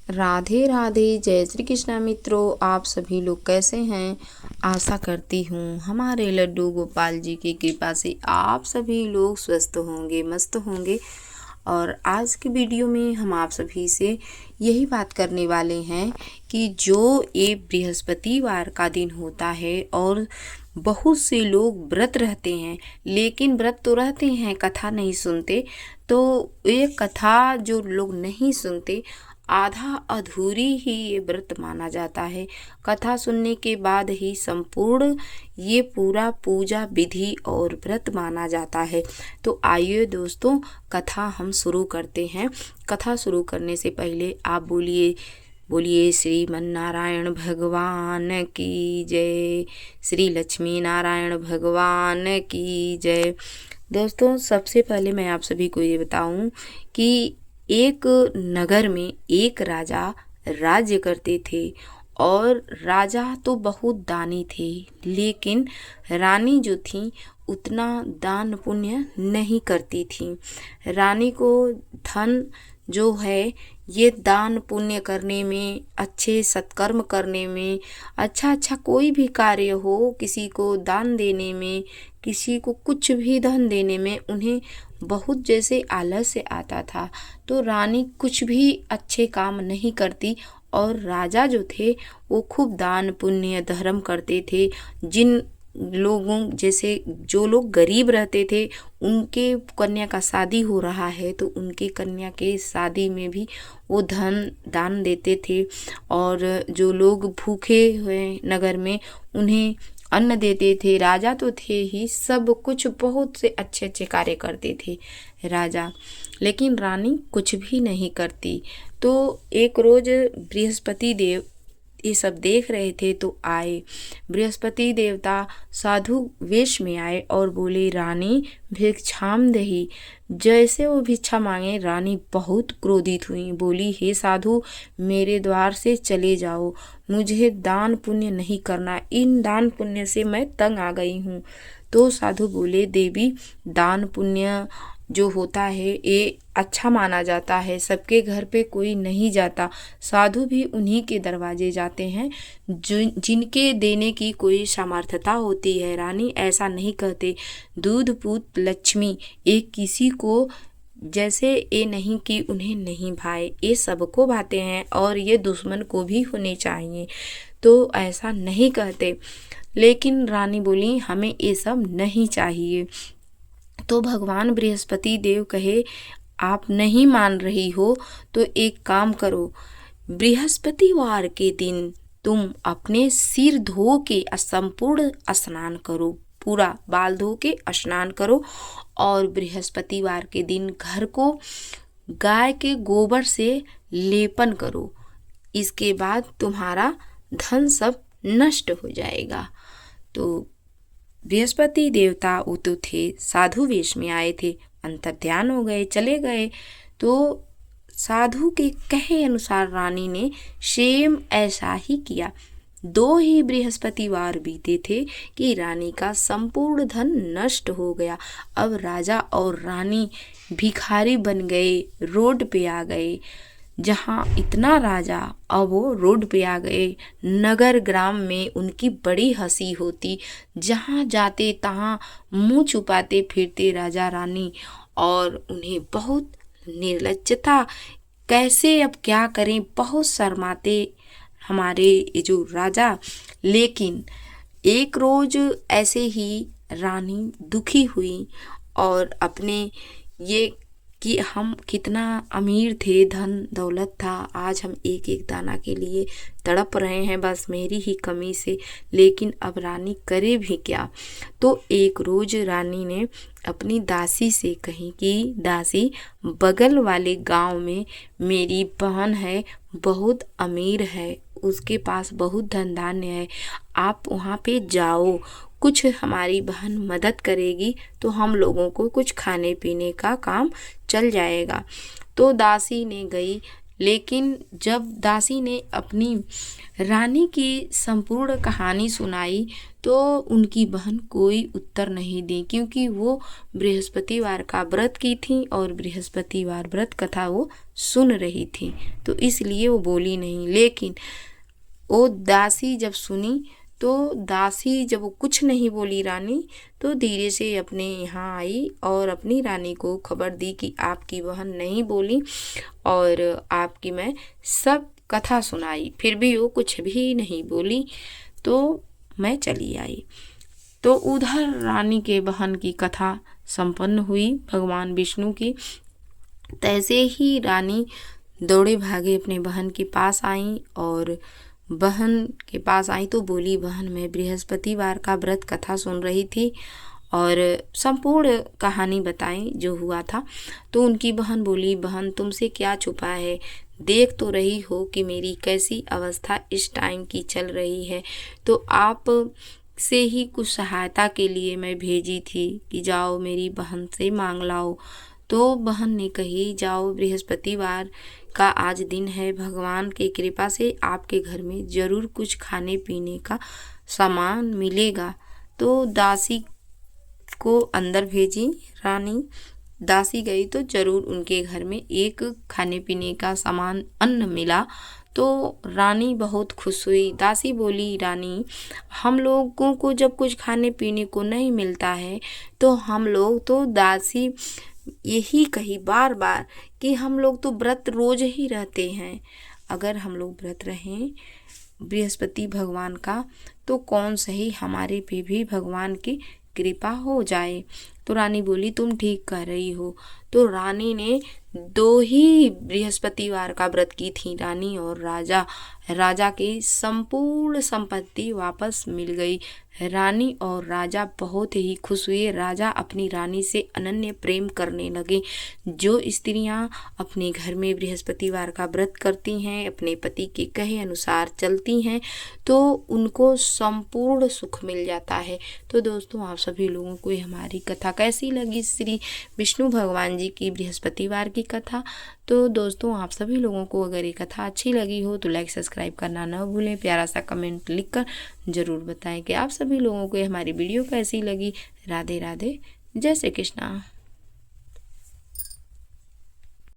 राधे राधे, जय श्री कृष्णा मित्रों। आप सभी लोग कैसे हैं? आशा करती हूँ हमारे लड्डू गोपाल जी की कृपा से आप सभी लोग स्वस्थ होंगे, मस्त होंगे। और आज की वीडियो में हम आप सभी से यही बात करने वाले हैं कि जो ये बृहस्पतिवार का दिन होता है और बहुत से लोग व्रत रहते हैं, लेकिन व्रत तो रहते हैं, कथा नहीं सुनते। तो ये कथा जो लोग नहीं सुनते, आधा अधूरी ही ये व्रत माना जाता है। कथा सुनने के बाद ही संपूर्ण ये पूरा पूजा विधि और व्रत माना जाता है। तो आइए दोस्तों, कथा हम शुरू करते हैं। कथा शुरू करने से पहले आप बोलिए बोलिए श्रीमन नारायण भगवान की जय, श्री लक्ष्मी नारायण भगवान की जय। दोस्तों, सबसे पहले मैं आप सभी को ये बताऊं कि एक नगर में एक राजा राज्य करते थे और राजा तो बहुत दानी थे, लेकिन रानी जो थी उतना दान पुण्य नहीं करती थी। रानी को धन जो है ये दान पुण्य करने में, अच्छे सत्कर्म करने में, अच्छा कोई भी कार्य हो, किसी को दान देने में, किसी को कुछ भी धन देने में उन्हें बहुत जैसे आलस्य आता था। तो रानी कुछ भी अच्छे काम नहीं करती और राजा जो थे वो खूब दान पुण्य धर्म करते थे। जिन लोगों जैसे जो लोग गरीब रहते थे, उनके कन्या का शादी हो रहा है तो उनके कन्या के शादी में भी वो धन दान देते थे। और जो लोग भूखे हुए नगर में उन्हें अन्न देते थे। राजा तो थे ही, सब कुछ बहुत से अच्छे कार्य करते थे राजा, लेकिन रानी कुछ भी नहीं करती। तो एक रोज बृहस्पति देव ये सब देख रहे थे तो आए। बृहस्पति देवता साधु वेश में आए और बोले, रानी भिक्षाम देहि। जैसे वो भिक्षा मांगे, रानी बहुत क्रोधित हुई, बोली, हे साधु, मेरे द्वार से चले जाओ, मुझे दान पुण्य नहीं करना, इन दान पुण्य से मैं तंग आ गई हूँ। तो साधु बोले, देवी, दान पुण्य जो होता है ये अच्छा माना जाता है, सबके घर पे कोई नहीं जाता, साधु भी उन्हीं के दरवाजे जाते हैं जिनके देने की कोई सामर्थ्यता होती है। रानी ऐसा नहीं कहते। दूध पूत लक्ष्मी, एक किसी को जैसे ये नहीं कि उन्हें नहीं भाए, ये सबको भाते हैं और ये दुश्मन को भी होने चाहिए, तो ऐसा नहीं कहते। लेकिन रानी बोली, हमें ये सब नहीं चाहिए। तो भगवान बृहस्पति देव कहे, आप नहीं मान रही हो तो एक काम करो, बृहस्पतिवार के दिन तुम अपने सिर धो के संपूर्ण स्नान करो, पूरा बाल धो के स्नान करो और बृहस्पतिवार के दिन घर को गाय के गोबर से लेपन करो। इसके बाद तुम्हारा धन सब नष्ट हो जाएगा। तो बृहस्पति देवता वो तो थे, साधु वेश में आए थे, अंतर्ध्यान हो गए, चले गए। तो साधु के कहे अनुसार रानी ने सेम ऐसा ही किया। 2 ही बृहस्पतिवार बीते थे कि रानी का संपूर्ण धन नष्ट हो गया। अब राजा और रानी भिखारी बन गए, रोड पे आ गए। जहाँ इतना राजा, अब वो रोड पे आ गए। नगर ग्राम में उनकी बड़ी हंसी होती, जहाँ जाते तहाँ मुंह छुपाते फिरते राजा रानी, और उन्हें बहुत निर्लज्जता, कैसे अब क्या करें, बहुत शर्माते हमारे ये जो राजा। लेकिन एक रोज ऐसे ही रानी दुखी हुई और अपने ये कि हम कितना अमीर थे, धन दौलत था, आज हम एक एक दाना के लिए तड़प रहे हैं, बस मेरी ही कमी से। लेकिन अब रानी करे भी क्या। तो एक रोज रानी ने अपनी दासी से कही कि दासी, बगल वाले गांव में मेरी बहन है, बहुत अमीर है, उसके पास बहुत धन धान्य है, आप वहाँ पे जाओ, कुछ हमारी बहन मदद करेगी तो हम लोगों को कुछ खाने पीने का काम चल जाएगा। तो दासी ने गई, लेकिन जब दासी ने अपनी रानी की संपूर्ण कहानी सुनाई तो उनकी बहन कोई उत्तर नहीं दी, क्योंकि वो बृहस्पतिवार का व्रत की थी और बृहस्पतिवार व्रत कथा वो सुन रही थी, तो इसलिए वो बोली नहीं। लेकिन वो दासी जब सुनी तो दासी जब वो कुछ नहीं बोली रानी, तो धीरे से अपने यहाँ आई और अपनी रानी को खबर दी कि आपकी बहन नहीं बोली और आपकी मैं सब कथा सुनाई, फिर भी वो कुछ भी नहीं बोली, तो मैं चली आई। तो उधर रानी के बहन की कथा संपन्न हुई भगवान विष्णु की। तैसे ही रानी दौड़े भागे अपने बहन के पास आई और बहन के पास आई तो बोली, बहन मैं बृहस्पतिवार का व्रत कथा सुन रही थी और संपूर्ण कहानी बताई जो हुआ था। तो उनकी बहन बोली, बहन तुमसे क्या छुपा है, देख तो रही हो कि मेरी कैसी अवस्था इस टाइम की चल रही है, तो आप से ही कुछ सहायता के लिए मैं भेजी थी कि जाओ मेरी बहन से मांग लाओ। तो बहन ने कही, जाओ बृहस्पतिवार का आज दिन है, भगवान की कृपा से आपके घर में ज़रूर कुछ खाने पीने का सामान मिलेगा। तो दासी को अंदर भेजी रानी। दासी गई तो ज़रूर उनके घर में एक खाने पीने का सामान अन्न मिला। तो रानी बहुत खुश हुई। दासी बोली, रानी हम लोगों को जब कुछ खाने पीने को नहीं मिलता है तो हम लोग तो दासी यही कही बार बार कि हम लोग तो व्रत रोज ही रहते हैं, अगर हम लोग व्रत रहें बृहस्पति भगवान का तो कौन सही हमारे पे भी भगवान की कृपा हो जाए। तो रानी बोली, तुम ठीक कह रही हो। तो रानी ने 2 ही बृहस्पतिवार का व्रत की थी रानी और राजा। राजा की संपूर्ण संपत्ति वापस मिल गई। रानी और राजा बहुत ही खुश हुए। राजा अपनी रानी से अनन्य प्रेम करने लगे। जो स्त्रियां अपने घर में बृहस्पतिवार का व्रत करती हैं, अपने पति के कहे अनुसार चलती हैं, तो उनको संपूर्ण सुख मिल जाता है। तो दोस्तों, आप सभी लोगों को हमारी कथा कैसी लगी, श्री विष्णु भगवान जी की बृहस्पतिवार की कथा। तो दोस्तों, आप सभी लोगों को अगर ये कथा अच्छी लगी हो तो लाइक सब्सक्राइब करना न भूलें। प्यारा सा कमेंट लिखकर ज़रूर बताएं कि आप सभी लोगों को हमारी वीडियो कैसी लगी। राधे राधे, जय श्री कृष्णा।